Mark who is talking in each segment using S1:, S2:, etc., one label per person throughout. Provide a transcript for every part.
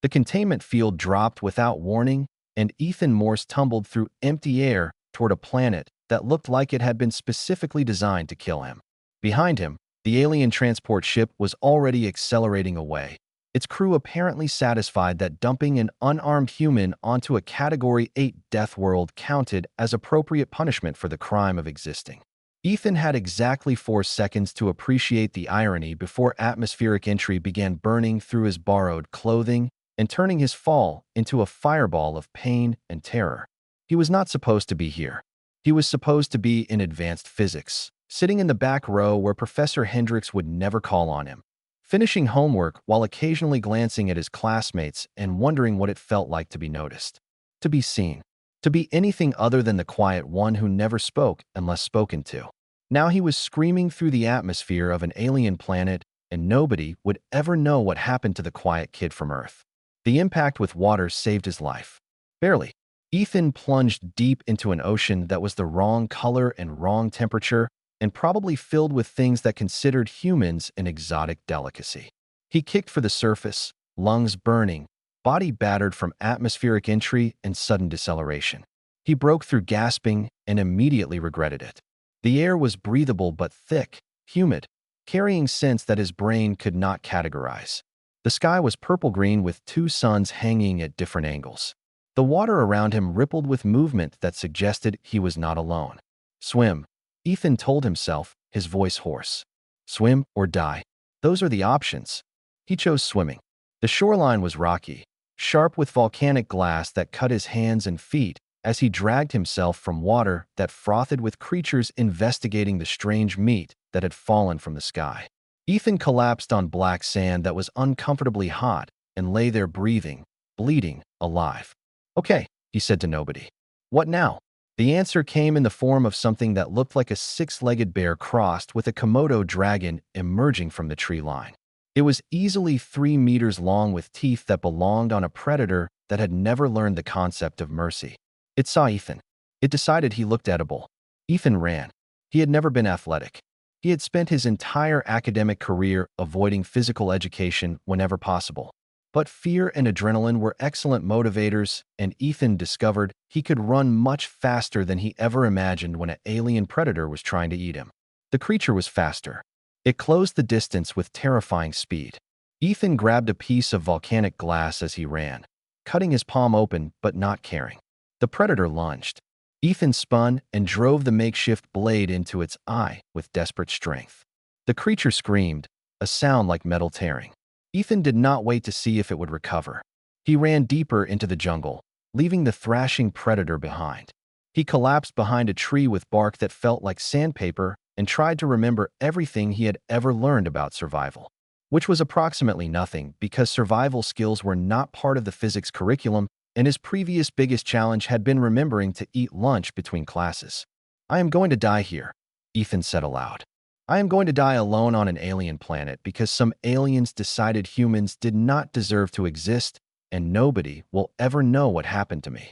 S1: The containment field dropped without warning, and Ethan Morse tumbled through empty air toward a planet that looked like it had been specifically designed to kill him. Behind him, the alien transport ship was already accelerating away, its crew apparently satisfied that dumping an unarmed human onto a Category 8 Deathworld counted as appropriate punishment for the crime of existing. Ethan had exactly 4 seconds to appreciate the irony before atmospheric entry began burning through his borrowed clothing and turning his fall into a fireball of pain and terror. He was not supposed to be here. He was supposed to be in advanced physics, sitting in the back row where Professor Hendricks would never call on him, finishing homework while occasionally glancing at his classmates and wondering what it felt like to be noticed, to be seen, to be anything other than the quiet one who never spoke unless spoken to. Now he was screaming through the atmosphere of an alien planet, and nobody would ever know what happened to the quiet kid from Earth. The impact with water saved his life. Barely. Ethan plunged deep into an ocean that was the wrong color and wrong temperature, and probably filled with things that considered humans an exotic delicacy. He kicked for the surface, lungs burning, body battered from atmospheric entry and sudden deceleration. He broke through gasping and immediately regretted it. The air was breathable but thick, humid, carrying scents that his brain could not categorize. The sky was purple-green with 2 suns hanging at different angles. The water around him rippled with movement that suggested he was not alone. Swim, Ethan told himself, his voice hoarse. Swim or die. Those are the options. He chose swimming. The shoreline was rocky, sharp with volcanic glass that cut his hands and feet as he dragged himself from water that frothed with creatures investigating the strange meat that had fallen from the sky. Ethan collapsed on black sand that was uncomfortably hot and lay there breathing, bleeding, alive. Okay, he said to nobody. What now? The answer came in the form of something that looked like a 6-legged bear crossed with a Komodo dragon emerging from the tree line. It was easily 3 meters long with teeth that belonged on a predator that had never learned the concept of mercy. It saw Ethan. It decided he looked edible. Ethan ran. He had never been athletic. He had spent his entire academic career avoiding physical education whenever possible. But fear and adrenaline were excellent motivators, and Ethan discovered he could run much faster than he ever imagined when an alien predator was trying to eat him. The creature was faster. It closed the distance with terrifying speed. Ethan grabbed a piece of volcanic glass as he ran, cutting his palm open but not caring. The predator lunged. Ethan spun and drove the makeshift blade into its eye with desperate strength. The creature screamed, a sound like metal tearing. Ethan did not wait to see if it would recover. He ran deeper into the jungle, leaving the thrashing predator behind. He collapsed behind a tree with bark that felt like sandpaper and tried to remember everything he had ever learned about survival, which was approximately nothing because survival skills were not part of the physics curriculum, and his previous biggest challenge had been remembering to eat lunch between classes. I am going to die here, Ethan said aloud. I am going to die alone on an alien planet because some aliens decided humans did not deserve to exist, and nobody will ever know what happened to me.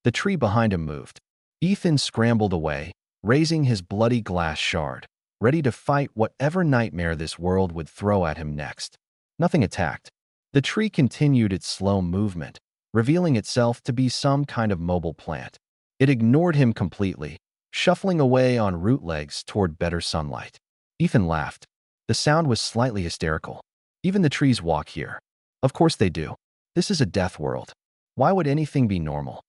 S1: The tree behind him moved. Ethan scrambled away, raising his bloody glass shard, ready to fight whatever nightmare this world would throw at him next. Nothing attacked. The tree continued its slow movement, revealing itself to be some kind of mobile plant. It ignored him completely, shuffling away on root legs toward better sunlight. Ethan laughed. The sound was slightly hysterical. Even the trees walk here. Of course they do. This is a death world. Why would anything be normal?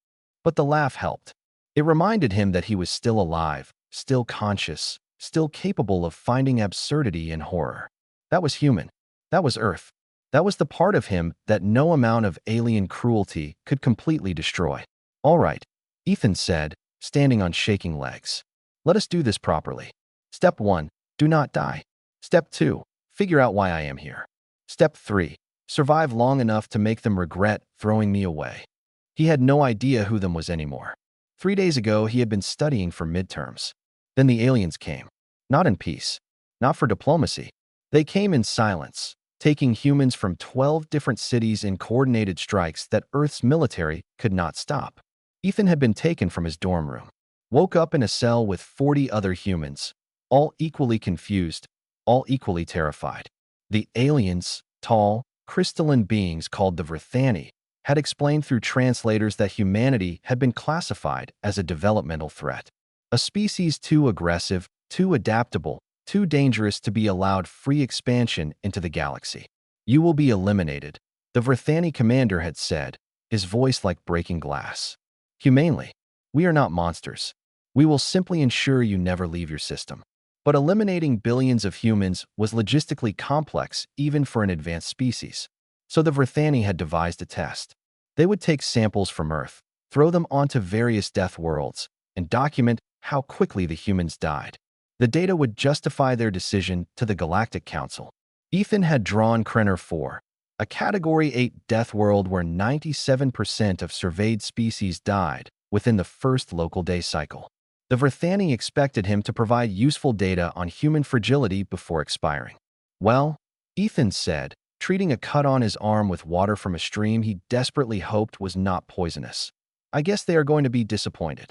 S1: But the laugh helped. It reminded him that he was still alive, still conscious, still capable of finding absurdity in horror. That was human. That was Earth. That was the part of him that no amount of alien cruelty could completely destroy. All right, Ethan said, standing on shaking legs. Let us do this properly. Step 1. Do not die. Step 2. Figure out why I am here. Step 3. Survive long enough to make them regret throwing me away. He had no idea who them was anymore. 3 days ago, he had been studying for midterms. Then the aliens came. Not in peace. Not for diplomacy. They came in silence, taking humans from 12 different cities in coordinated strikes that Earth's military could not stop. Ethan had been taken from his dorm room. Woke up in a cell with 40 other humans, all equally confused, all equally terrified. The aliens, tall, crystalline beings called the Vrythani, had explained through translators that humanity had been classified as a developmental threat. A species too aggressive, too adaptable, too dangerous to be allowed free expansion into the galaxy. You will be eliminated, the Vrythani commander had said, his voice like breaking glass. Humanely, we are not monsters. We will simply ensure you never leave your system. But eliminating billions of humans was logistically complex even for an advanced species. So the Vrythani had devised a test. They would take samples from Earth, throw them onto various death worlds, and document how quickly the humans died. The data would justify their decision to the Galactic Council. Ethan had drawn Krennar Four, a Category 8 death world where 97% of surveyed species died within the first local day cycle. The Vrythani expected him to provide useful data on human fragility before expiring. Well, Ethan said, treating a cut on his arm with water from a stream he desperately hoped was not poisonous. I guess they are going to be disappointed.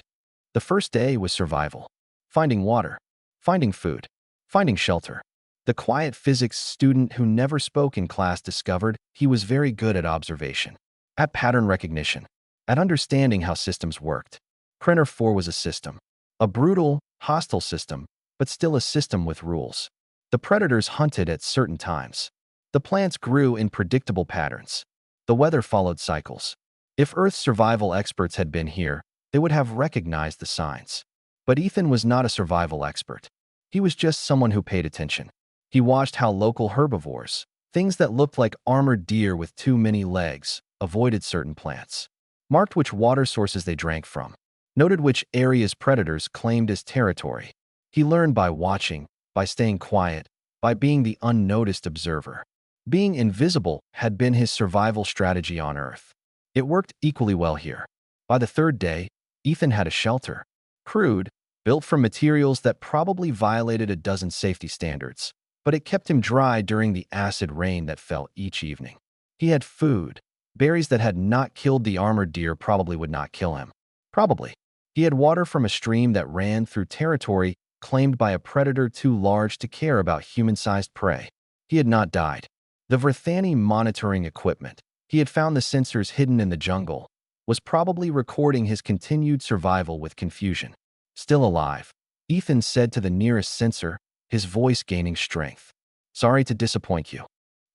S1: The first day was survival. Finding water, finding food, finding shelter. The quiet physics student who never spoke in class discovered he was very good at observation, at pattern recognition, at understanding how systems worked. Krennar 4 was a system. A brutal, hostile system, but still a system with rules. The predators hunted at certain times. The plants grew in predictable patterns. The weather followed cycles. If Earth's survival experts had been here, they would have recognized the signs. But Ethan was not a survival expert. He was just someone who paid attention. He watched how local herbivores, things that looked like armored deer with too many legs, avoided certain plants, marked which water sources they drank from, noted which areas predators claimed as territory. He learned by watching, by staying quiet, by being the unnoticed observer. Being invisible had been his survival strategy on Earth. It worked equally well here. By the third day, Ethan had a shelter. Crude, built from materials that probably violated a dozen safety standards, but it kept him dry during the acid rain that fell each evening. He had food. Berries that had not killed the armored deer probably would not kill him. Probably. He had water from a stream that ran through territory claimed by a predator too large to care about human-sized prey. He had not died. The Vrythani monitoring equipment, he had found the sensors hidden in the jungle, was probably recording his continued survival with confusion. Still alive, Ethan said to the nearest sensor, his voice gaining strength. Sorry to disappoint you.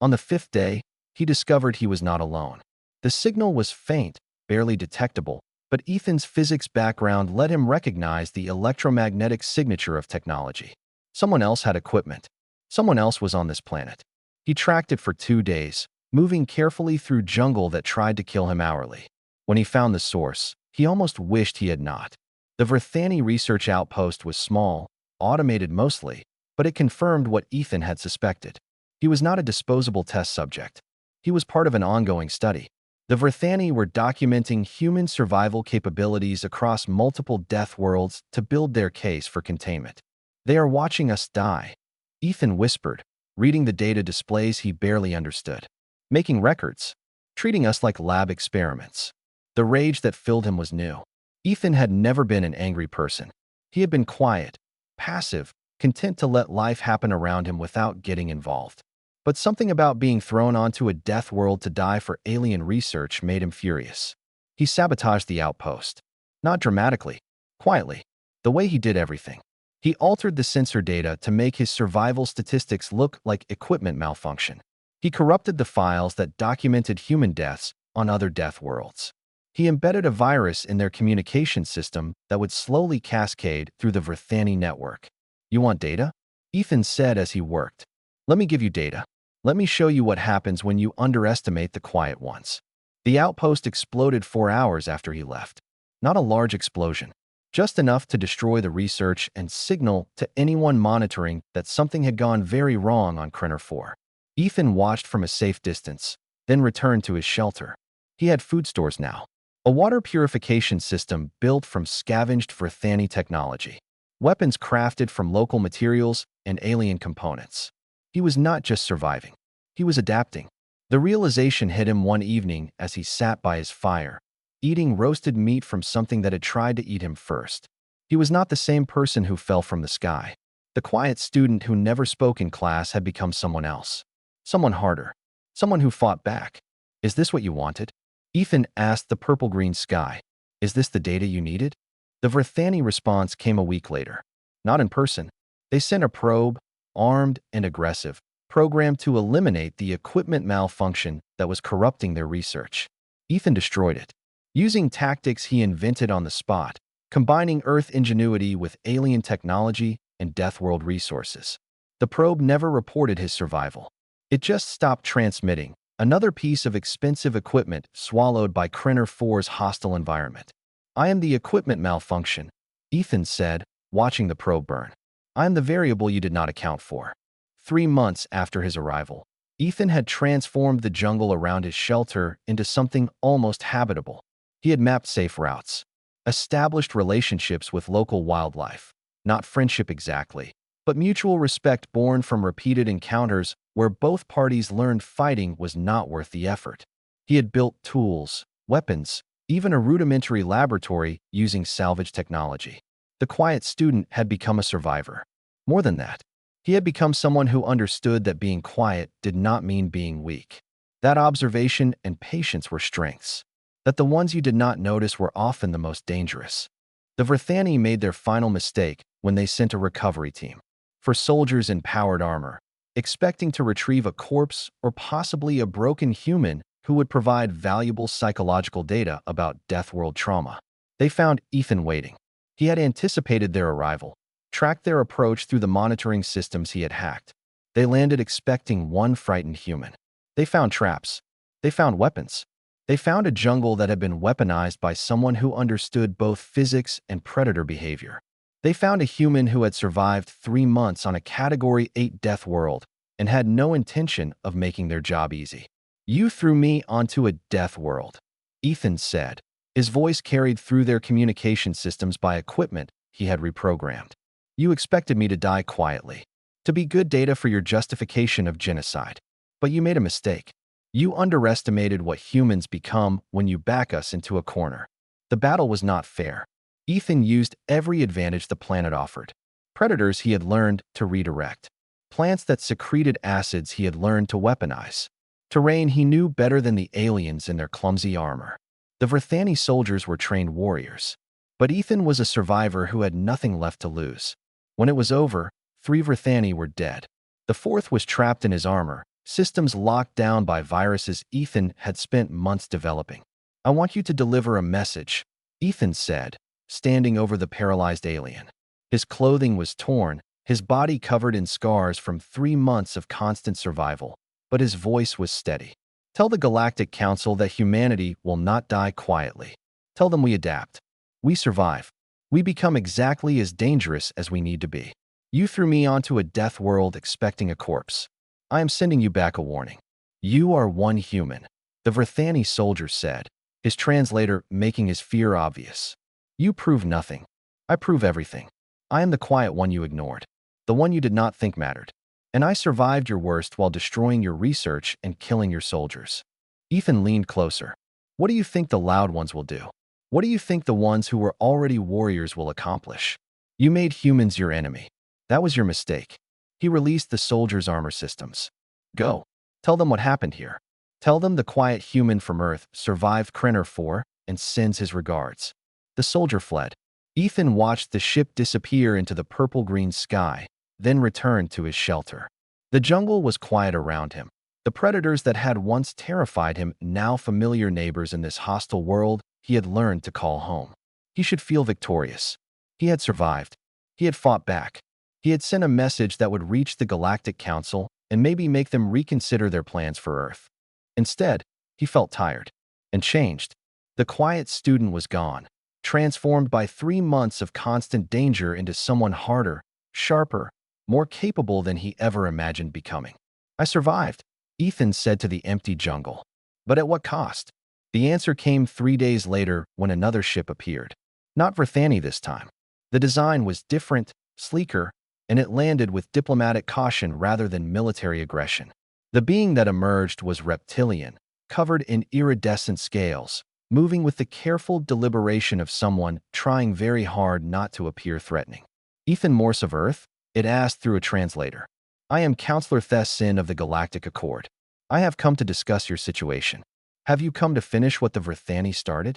S1: On the fifth day, he discovered he was not alone. The signal was faint, barely detectable, but Ethan's physics background let him recognize the electromagnetic signature of technology. Someone else had equipment. Someone else was on this planet. He tracked it for 2 days, moving carefully through jungle that tried to kill him hourly. When he found the source, he almost wished he had not. The Vrythani research outpost was small, automated mostly, but it confirmed what Ethan had suspected. He was not a disposable test subject. He was part of an ongoing study. The Vrythani were documenting human survival capabilities across multiple death worlds to build their case for containment. They are watching us die, Ethan whispered, reading the data displays he barely understood. Making records, treating us like lab experiments. The rage that filled him was new. Ethan had never been an angry person. He had been quiet, passive, content to let life happen around him without getting involved. But something about being thrown onto a death world to die for alien research made him furious. He sabotaged the outpost. Not dramatically, quietly, the way he did everything. He altered the sensor data to make his survival statistics look like equipment malfunction. He corrupted the files that documented human deaths on other death worlds. He embedded a virus in their communication system that would slowly cascade through the Vrythani network. You want data? Ethan said as he worked. Let me give you data. Let me show you what happens when you underestimate the quiet ones. The outpost exploded 4 hours after he left. Not a large explosion, just enough to destroy the research and signal to anyone monitoring that something had gone very wrong on Krennar 4. Ethan watched from a safe distance, then returned to his shelter. He had food stores now. A water purification system built from scavenged Vrythani technology. Weapons crafted from local materials and alien components. He was not just surviving. He was adapting. The realization hit him one evening as he sat by his fire, eating roasted meat from something that had tried to eat him first. He was not the same person who fell from the sky. The quiet student who never spoke in class had become someone else. Someone harder. Someone who fought back. Is this what you wanted? Ethan asked the purple-green sky. Is this the data you needed? The Vrythani response came a week later. Not in person. They sent a probe, armed and aggressive, programmed to eliminate the equipment malfunction that was corrupting their research. Ethan destroyed it. Using tactics he invented on the spot, combining Earth ingenuity with alien technology and Deathworld resources. The probe never reported his survival. It just stopped transmitting, another piece of expensive equipment swallowed by Krennar Four's hostile environment. I am the equipment malfunction, Ethan said, watching the probe burn. I am the variable you did not account for. 3 months after his arrival, Ethan had transformed the jungle around his shelter into something almost habitable. He had mapped safe routes, established relationships with local wildlife, not friendship exactly, but mutual respect born from repeated encounters where both parties learned fighting was not worth the effort. He had built tools, weapons, even a rudimentary laboratory using salvage technology. The quiet student had become a survivor. More than that, he had become someone who understood that being quiet did not mean being weak. That observation and patience were strengths. That the ones you did not notice were often the most dangerous. The Vrythani made their final mistake when they sent a recovery team for soldiers in powered armor, expecting to retrieve a corpse or possibly a broken human who would provide valuable psychological data about Deathworld trauma. They found Ethan waiting. He had anticipated their arrival, tracked their approach through the monitoring systems he had hacked. They landed expecting one frightened human. They found traps. They found weapons. They found a jungle that had been weaponized by someone who understood both physics and predator behavior. They found a human who had survived 3 months on a Category 8 death world and had no intention of making their job easy. You threw me onto a death world, Ethan said. His voice carried through their communication systems by equipment he had reprogrammed. You expected me to die quietly, to be good data for your justification of genocide. But you made a mistake. You underestimated what humans become when you back us into a corner. The battle was not fair. Ethan used every advantage the planet offered. Predators he had learned to redirect. Plants that secreted acids he had learned to weaponize. Terrain he knew better than the aliens in their clumsy armor. The Vrythani soldiers were trained warriors. But Ethan was a survivor who had nothing left to lose. When it was over, 3 Vrythani were dead. The 4th was trapped in his armor, systems locked down by viruses Ethan had spent months developing. I want you to deliver a message, Ethan said, standing over the paralyzed alien. His clothing was torn, his body covered in scars from 3 months of constant survival, but his voice was steady. Tell the Galactic Council that humanity will not die quietly. Tell them we adapt. We survive. We become exactly as dangerous as we need to be. You threw me onto a death world expecting a corpse. I am sending you back a warning. You are one human, the Vrythani soldier said, his translator making his fear obvious. You prove nothing. I prove everything. I am the quiet one you ignored, the one you did not think mattered. And I survived your worst while destroying your research and killing your soldiers. Ethan leaned closer. What do you think the loud ones will do? What do you think the ones who were already warriors will accomplish? You made humans your enemy. That was your mistake. He released the soldiers' armor systems. Go. Tell them what happened here. Tell them the quiet human from Earth survived Krennar Four and sends his regards. The soldier fled. Ethan watched the ship disappear into the purple-green sky, then returned to his shelter. The jungle was quiet around him. The predators that had once terrified him, now familiar neighbors in this hostile world he had learned to call home. He should feel victorious. He had survived. He had fought back. He had sent a message that would reach the Galactic Council and maybe make them reconsider their plans for Earth. Instead, he felt tired and changed. The quiet student was gone, transformed by 3 months of constant danger into someone harder, sharper, more capable than he ever imagined becoming. I survived, Ethan said to the empty jungle. But at what cost? The answer came 3 days later when another ship appeared. Not Vrythani this time. The design was different, sleeker, and it landed with diplomatic caution rather than military aggression. The being that emerged was reptilian, covered in iridescent scales, moving with the careful deliberation of someone trying very hard not to appear threatening. Ethan Morse of Earth? It asked through a translator. I am Counselor Thessin of the Galactic Accord. I have come to discuss your situation. Have you come to finish what the Vrythani started?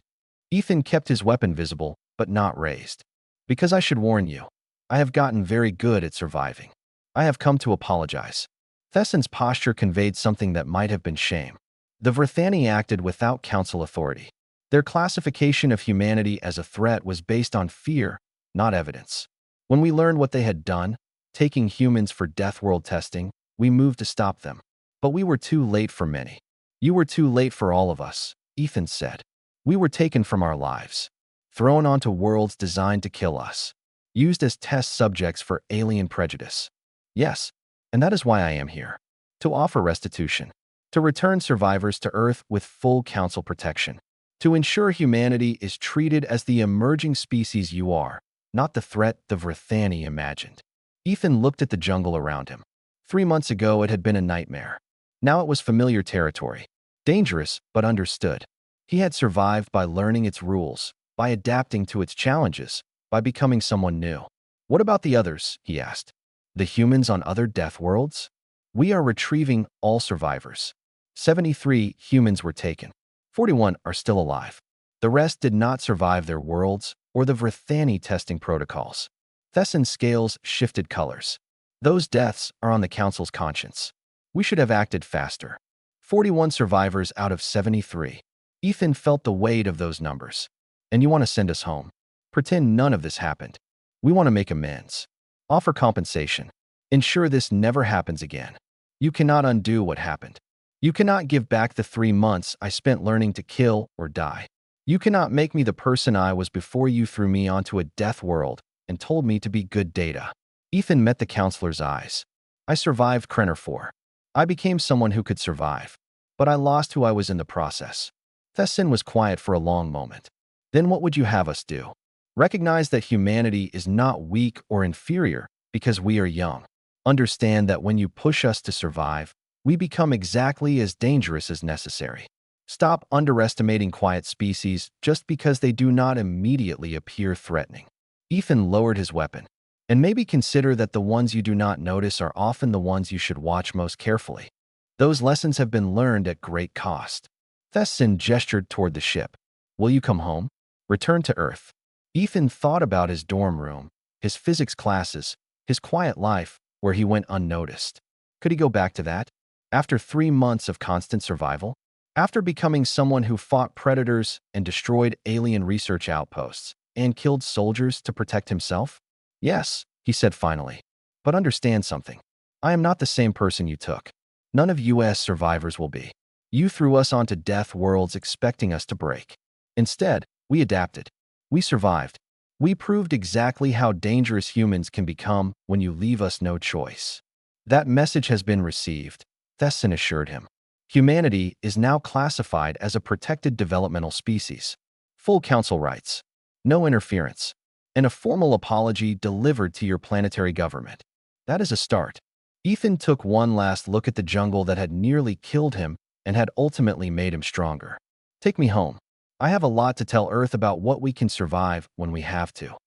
S1: Ethan kept his weapon visible, but not raised. Because I should warn you, I have gotten very good at surviving. I have come to apologize. Thessin's posture conveyed something that might have been shame. The Vrythani acted without council authority. Their classification of humanity as a threat was based on fear, not evidence. When we learned what they had done, taking humans for Deathworld testing, we moved to stop them. But we were too late for many. You were too late for all of us, Ethan said. We were taken from our lives, thrown onto worlds designed to kill us, used as test subjects for alien prejudice. Yes, and that is why I am here. To offer restitution. To return survivors to Earth with full council protection. To ensure humanity is treated as the emerging species you are, not the threat the Vrythani imagined. Ethan looked at the jungle around him. 3 months ago it had been a nightmare. Now it was familiar territory. Dangerous, but understood. He had survived by learning its rules, by adapting to its challenges, by becoming someone new. What about the others? He asked. The humans on other death worlds? We are retrieving all survivors. 73 humans were taken. 41 are still alive. The rest did not survive their worlds or the Vrythani testing protocols. Thessin's scales shifted colors. Those deaths are on the council's conscience. We should have acted faster. 41 survivors out of 73. Ethan felt the weight of those numbers. And you want to send us home? Pretend none of this happened. We want to make amends. Offer compensation. Ensure this never happens again. You cannot undo what happened. You cannot give back the 3 months I spent learning to kill or die. You cannot make me the person I was before you threw me onto a death world and told me to be good data. Ethan met the counselor's eyes. I survived Krennar Four. I became someone who could survive. But I lost who I was in the process. Thessin was quiet for a long moment. Then what would you have us do? Recognize that humanity is not weak or inferior because we are young. Understand that when you push us to survive, we become exactly as dangerous as necessary. Stop underestimating quiet species just because they do not immediately appear threatening. Ethan lowered his weapon. And maybe consider that the ones you do not notice are often the ones you should watch most carefully. Those lessons have been learned at great cost. Thessin gestured toward the ship. Will you come home? Return to Earth. Ethan thought about his dorm room, his physics classes, his quiet life where he went unnoticed. Could he go back to that? After 3 months of constant survival? After becoming someone who fought predators and destroyed alien research outposts and killed soldiers to protect himself? Yes, he said finally. But understand something. I am not the same person you took. None of US survivors will be. You threw us onto death worlds expecting us to break. Instead, we adapted. We survived. We proved exactly how dangerous humans can become when you leave us no choice. That message has been received, Thessin assured him. Humanity is now classified as a protected developmental species. Full council rights. No interference. And a formal apology delivered to your planetary government. That is a start. Ethan took one last look at the jungle that had nearly killed him and had ultimately made him stronger. Take me home. I have a lot to tell Earth about what we can survive when we have to.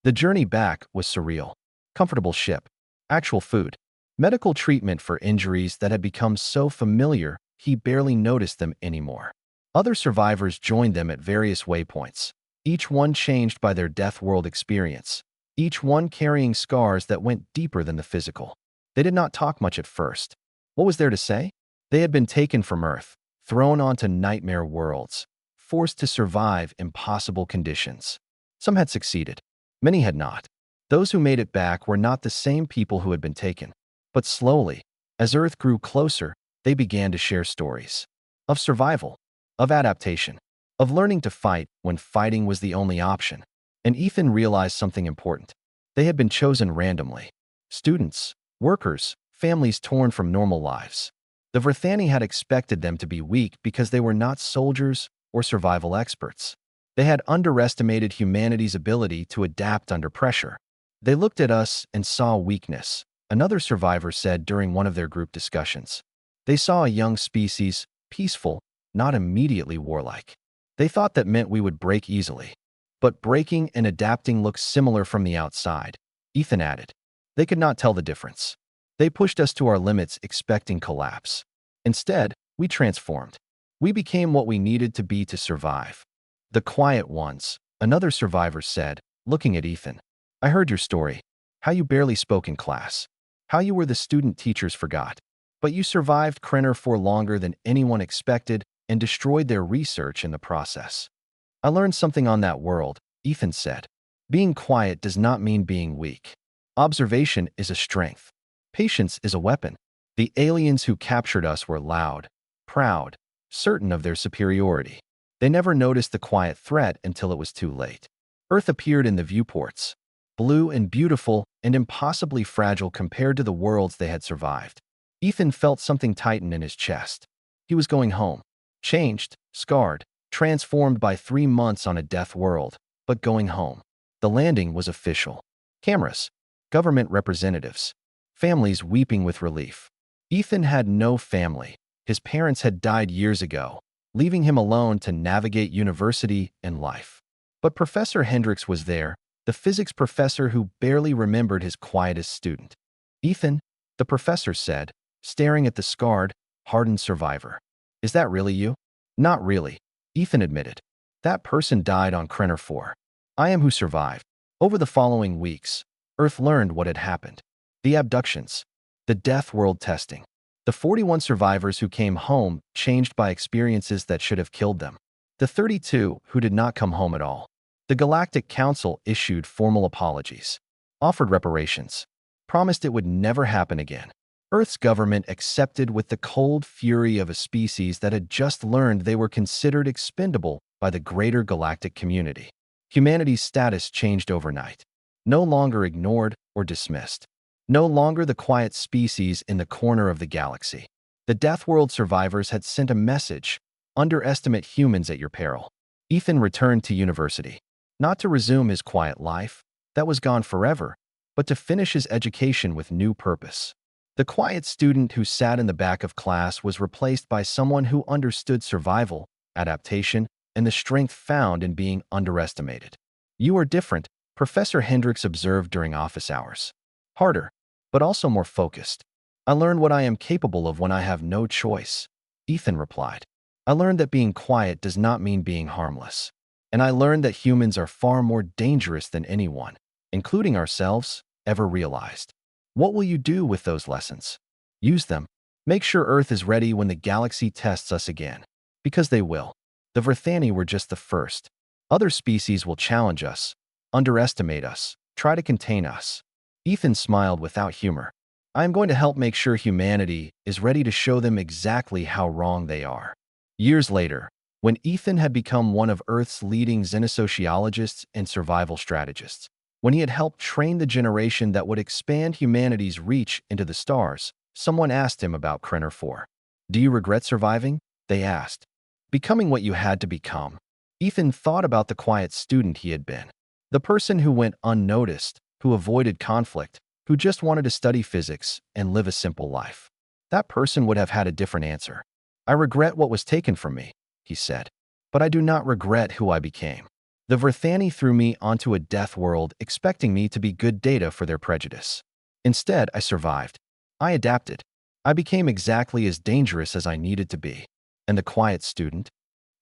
S1: The journey back was surreal. Comfortable ship, actual food, medical treatment for injuries that had become so familiar he barely noticed them anymore. Other survivors joined them at various waypoints, each one changed by their death world experience, each one carrying scars that went deeper than the physical. They did not talk much at first. What was there to say? They had been taken from Earth, thrown onto nightmare worlds, forced to survive impossible conditions. Some had succeeded. Many had not. Those who made it back were not the same people who had been taken. But slowly, as Earth grew closer, they began to share stories. Of survival, of adaptation, of learning to fight when fighting was the only option. And Ethan realized something important. They had been chosen randomly. Students, workers, families torn from normal lives. The Vrythani had expected them to be weak because they were not soldiers or survival experts. They had underestimated humanity's ability to adapt under pressure. They looked at us and saw weakness, another survivor said during one of their group discussions. They saw a young species, peaceful, not immediately warlike. They thought that meant we would break easily. But breaking and adapting looked similar from the outside, Ethan added. They could not tell the difference. They pushed us to our limits expecting collapse. Instead, we transformed. We became what we needed to be to survive. The quiet ones, another survivor said, looking at Ethan. I heard your story. How you barely spoke in class. How you were the student teachers forgot. But you survived Krennar Four longer than anyone expected and destroyed their research in the process. I learned something on that world, Ethan said. Being quiet does not mean being weak. Observation is a strength. Patience is a weapon. The aliens who captured us were loud, proud, certain of their superiority. They never noticed the quiet threat until it was too late. Earth appeared in the viewports, blue and beautiful and impossibly fragile compared to the worlds they had survived. Ethan felt something tighten in his chest. He was going home. Changed, scarred, transformed by 3 months on a death world, but going home. The landing was official. Cameras, government representatives, families weeping with relief. Ethan had no family. His parents had died years ago, leaving him alone to navigate university and life. But Professor Hendricks was there, the physics professor who barely remembered his quietest student. Ethan, the professor said, staring at the scarred, hardened survivor. Is that really you? Not really, Ethan admitted. That person died on Krennar Four. I am who survived. Over the following weeks, Earth learned what had happened. The abductions, the death world testing, the 41 survivors who came home changed by experiences that should have killed them. The 32 who did not come home at all. The Galactic Council issued formal apologies, offered reparations, promised it would never happen again. Earth's government accepted with the cold fury of a species that had just learned they were considered expendable by the greater galactic community. Humanity's status changed overnight. No longer ignored or dismissed. No longer the quiet species in the corner of the galaxy. The Deathworld survivors had sent a message: underestimate humans at your peril. Ethan returned to university. Not to resume his quiet life, that was gone forever, but to finish his education with new purpose. The quiet student who sat in the back of class was replaced by someone who understood survival, adaptation, and the strength found in being underestimated. You are different, Professor Hendricks observed during office hours. Harder, but also more focused. I learned what I am capable of when I have no choice, Ethan replied. I learned that being quiet does not mean being harmless. And I learned that humans are far more dangerous than anyone, including ourselves, ever realized. What will you do with those lessons? Use them. Make sure Earth is ready when the galaxy tests us again. Because they will. The Vrythani were just the first. Other species will challenge us, underestimate us, try to contain us. Ethan smiled without humor. I am going to help make sure humanity is ready to show them exactly how wrong they are. Years later, when Ethan had become one of Earth's leading xenosociologists and survival strategists, when he had helped train the generation that would expand humanity's reach into the stars, someone asked him about Krennar Four. Do you regret surviving? They asked. Becoming what you had to become. Ethan thought about the quiet student he had been. The person who went unnoticed, who avoided conflict, who just wanted to study physics and live a simple life. That person would have had a different answer. I regret what was taken from me, he said. But I do not regret who I became. The Vrythani threw me onto a death world expecting me to be good data for their prejudice. Instead, I survived. I adapted. I became exactly as dangerous as I needed to be. And the quiet student?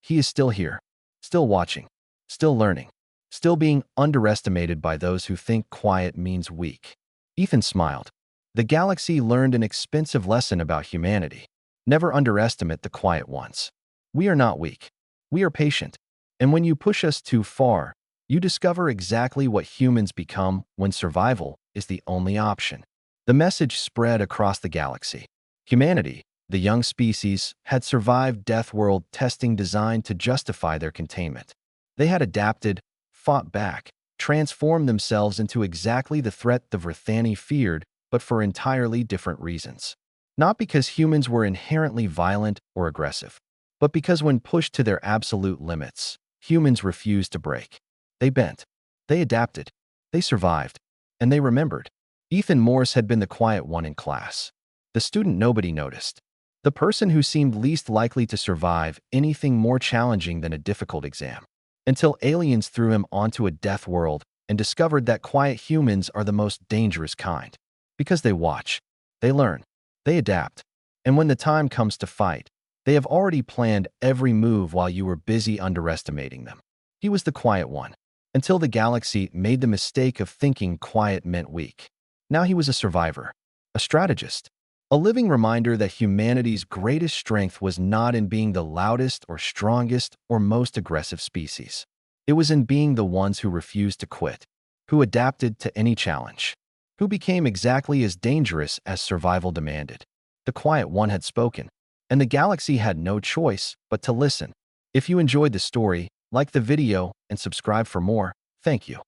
S1: He is still here, still watching, still learning, still being underestimated by those who think quiet means weak. Ethan smiled. The galaxy learned an expensive lesson about humanity. Never underestimate the quiet ones. We are not weak. We are patient. And when you push us too far, you discover exactly what humans become when survival is the only option. The message spread across the galaxy. Humanity, the young species, had survived Deathworld testing designed to justify their containment. They had adapted, fought back, transformed themselves into exactly the threat the Vrythani feared, but for entirely different reasons. Not because humans were inherently violent or aggressive, but because when pushed to their absolute limits, humans refused to break. They bent. They adapted. They survived. And they remembered. Ethan Morse had been the quiet one in class. The student nobody noticed. The person who seemed least likely to survive anything more challenging than a difficult exam. Until aliens threw him onto a death world and discovered that quiet humans are the most dangerous kind. Because they watch. They learn. They adapt. And when the time comes to fight, they have already planned every move while you were busy underestimating them. He was the quiet one, until the galaxy made the mistake of thinking quiet meant weak. Now he was a survivor, a strategist, a living reminder that humanity's greatest strength was not in being the loudest or strongest or most aggressive species. It was in being the ones who refused to quit, who adapted to any challenge, who became exactly as dangerous as survival demanded. The quiet one had spoken, and the galaxy had no choice but to listen. If you enjoyed the story, like the video and subscribe for more. Thank you.